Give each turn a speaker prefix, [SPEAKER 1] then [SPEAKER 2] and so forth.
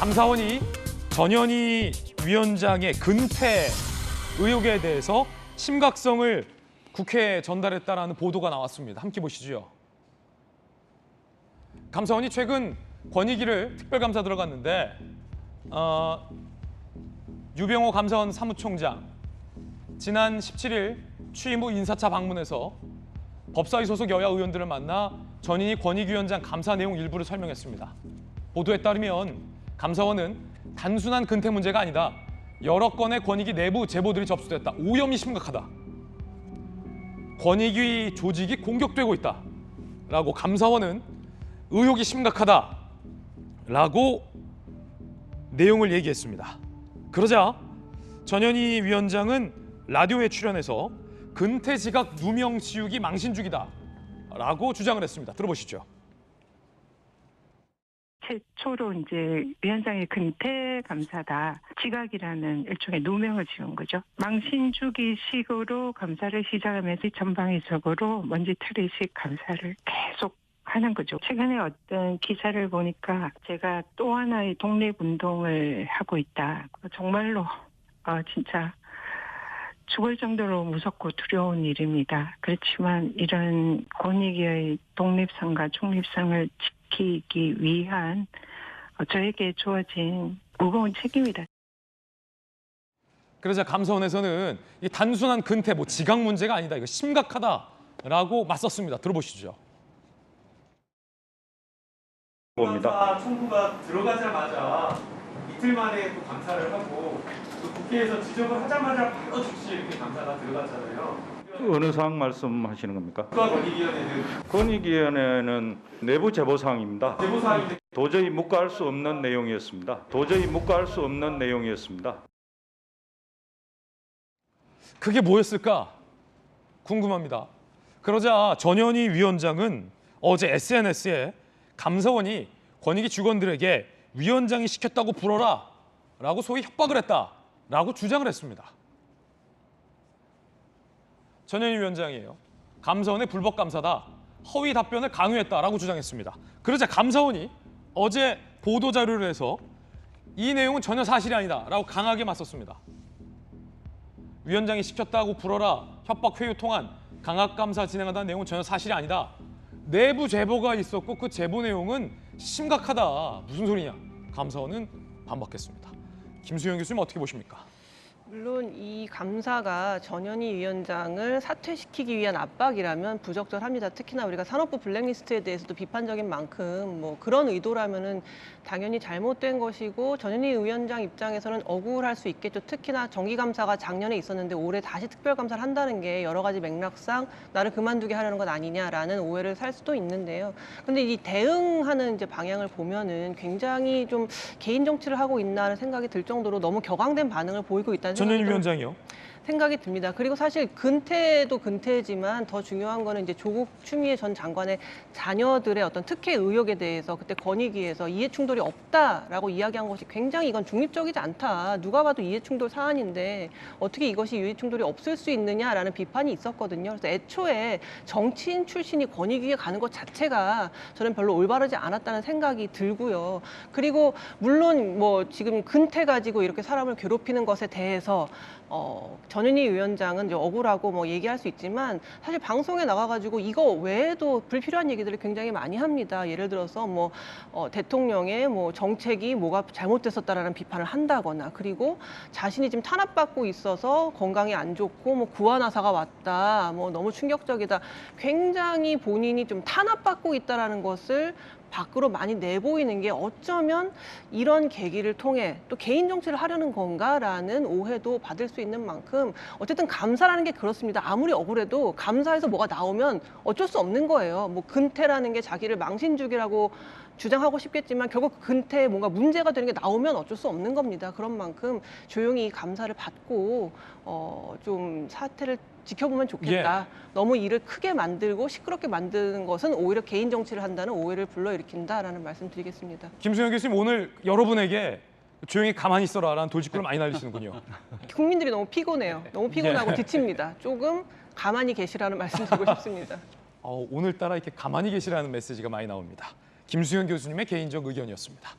[SPEAKER 1] 감사원이 전현희 위원장의 근태 의혹에 대해서 심각성을 국회에 전달했다라는 보도가 나왔습니다. 함께 보시죠. 감사원이 최근 권익위를 특별감사 들어갔는데 유병호 감사원 사무총장 지난 17일 취임 후 인사차 방문해서 법사위 소속 여야 의원들을 만나 전현희 권익위원장 감사 내용 일부를 설명했습니다. 보도에 따르면 감사원은 단순한 근태 문제가 아니다. 여러 건의 권익위 내부 제보들이 접수됐다. 오염이 심각하다. 권익위 조직이 공격되고 있다. 라고 감사원은 의혹이 심각하다라고 내용을 얘기했습니다. 그러자 전현희 위원장은 라디오에 출연해서 근태 지각 누명 지우기 망신주기다라고 주장을 했습니다. 들어보시죠.
[SPEAKER 2] 최초로 이제 위원장의 근태 감사다. 지각이라는 일종의 누명을 지은 거죠. 망신주기식으로 감사를 시작하면서 전방위적으로 먼지 틀이식 감사를 계속 하는 거죠. 최근에 어떤 기사를 보니까 제가 또 하나의 독립운동을 하고 있다. 정말로 진짜 죽을 정도로 무섭고 두려운 일입니다. 그렇지만 이런 권익위의 독립성과 중립성을 지키기 위한 저에게 주어진 무거운 책임이다.
[SPEAKER 1] 그러자 감사원에서는 이 단순한 근태, 지각 문제가 아니다. 이거 심각하다라고 맞섰습니다. 들어보시죠.
[SPEAKER 3] 감사 청구가 들어가자마자 이틀 만에 또 감사를 하고 또 국회에서 지적을 하자마자 바로 즉시 이렇게 감사가 들어갔잖아요.
[SPEAKER 4] 어느 사항 말씀하시는 겁니까?
[SPEAKER 3] 국가권익위원회는
[SPEAKER 4] 권익위원회는 내부 제보사항입니다.
[SPEAKER 3] 제보사항인데
[SPEAKER 4] 도저히 묵과할 수 없는 내용이었습니다. 도저히 묵과할 수 없는 내용이었습니다.
[SPEAKER 1] 그게 뭐였을까 궁금합니다. 그러자 전현희 위원장은 어제 SNS에 감사원이 권익위 직원들에게 위원장이 시켰다고 불어라 라고 소위 협박을 했다라고 주장을 했습니다. 전현희 위원장이에요. 감사원의 불법 감사다. 허위 답변을 강요했다라고 주장했습니다. 그러자 감사원이 어제 보도자료를 해서 이 내용은 전혀 사실이 아니다라고 강하게 맞섰습니다. 위원장이 시켰다고 불어라, 협박 회유 통한 강압감사 진행하다는 내용은 전혀 사실이 아니다. 내부 제보가 있었고 그 제보 내용은 심각하다. 무슨 소리냐? 감사원은 반박했습니다. 김수영 교수님 어떻게 보십니까?
[SPEAKER 5] 물론 이 감사가 전현희 위원장을 사퇴시키기 위한 압박이라면 부적절합니다. 특히나 우리가 산업부 블랙리스트에 대해서도 비판적인 만큼 그런 의도라면은 당연히 잘못된 것이고 전현희 위원장 입장에서는 억울할 수 있겠죠. 특히나 정기감사가 작년에 있었는데 올해 다시 특별감사를 한다는 게 여러 가지 맥락상 나를 그만두게 하려는 것 아니냐라는 오해를 살 수도 있는데요. 근데 이 대응하는 이제 방향을 보면은 굉장히 좀 개인 정치를 하고 있나라는 생각이 들 정도로 너무 격앙된 반응을 보이고 있다는
[SPEAKER 1] 전현희 위원장이요?
[SPEAKER 5] 생각이 듭니다. 그리고 사실 근태도 근태지만 더 중요한 거는 이제 조국 추미애 전 장관의 자녀들의 어떤 특혜 의혹에 대해서 그때 권익위에서 이해충돌이 없다라고 이야기한 것이 굉장히 이건 중립적이지 않다. 누가 봐도 이해충돌 사안인데 어떻게 이것이 이해충돌이 없을 수 있느냐라는 비판이 있었거든요. 그래서 애초에 정치인 출신이 권익위에 가는 것 자체가 저는 별로 올바르지 않았다는 생각이 들고요. 그리고 물론 지금 근태 가지고 이렇게 사람을 괴롭히는 것에 대해서 전현희 위원장은 이제 억울하고 얘기할 수 있지만 사실 방송에 나가가지고 이거 외에도 불필요한 얘기들을 굉장히 많이 합니다. 예를 들어서 대통령의 정책이 뭐가 잘못됐었다라는 비판을 한다거나 그리고 자신이 지금 탄압받고 있어서 건강이 안 좋고 구안화사가 왔다. 너무 충격적이다. 굉장히 본인이 좀 탄압받고 있다라는 것을 밖으로 많이 내보이는 게 어쩌면 이런 계기를 통해 또 개인 정치를 하려는 건가라는 오해도 받을 수 있는 만큼 어쨌든 감사라는 게 그렇습니다. 아무리 억울해도 감사에서 뭐가 나오면 어쩔 수 없는 거예요. 근태라는 게 자기를 망신주기라고 주장하고 싶겠지만 결국 근태에 뭔가 문제가 되는 게 나오면 어쩔 수 없는 겁니다. 그런 만큼 조용히 감사를 받고 좀 사태를 지켜보면 좋겠다. 너무 일을 크게 만들고 시끄럽게 만드는 것은 오히려 개인 정치를 한다는 오해를 불러일으킨다라는 말씀드리겠습니다.
[SPEAKER 1] 김수영 교수님 오늘 여러분에게 조용히 가만히 있어라라는 돌직구를 많이 날리시는군요.
[SPEAKER 5] 국민들이 너무 피곤해요. 너무 피곤하고 지칩니다. 조금 가만히 계시라는 말씀 드리고 싶습니다.
[SPEAKER 1] 오늘따라 이렇게 가만히 계시라는 메시지가 많이 나옵니다. 김수영 교수님의 개인적 의견이었습니다.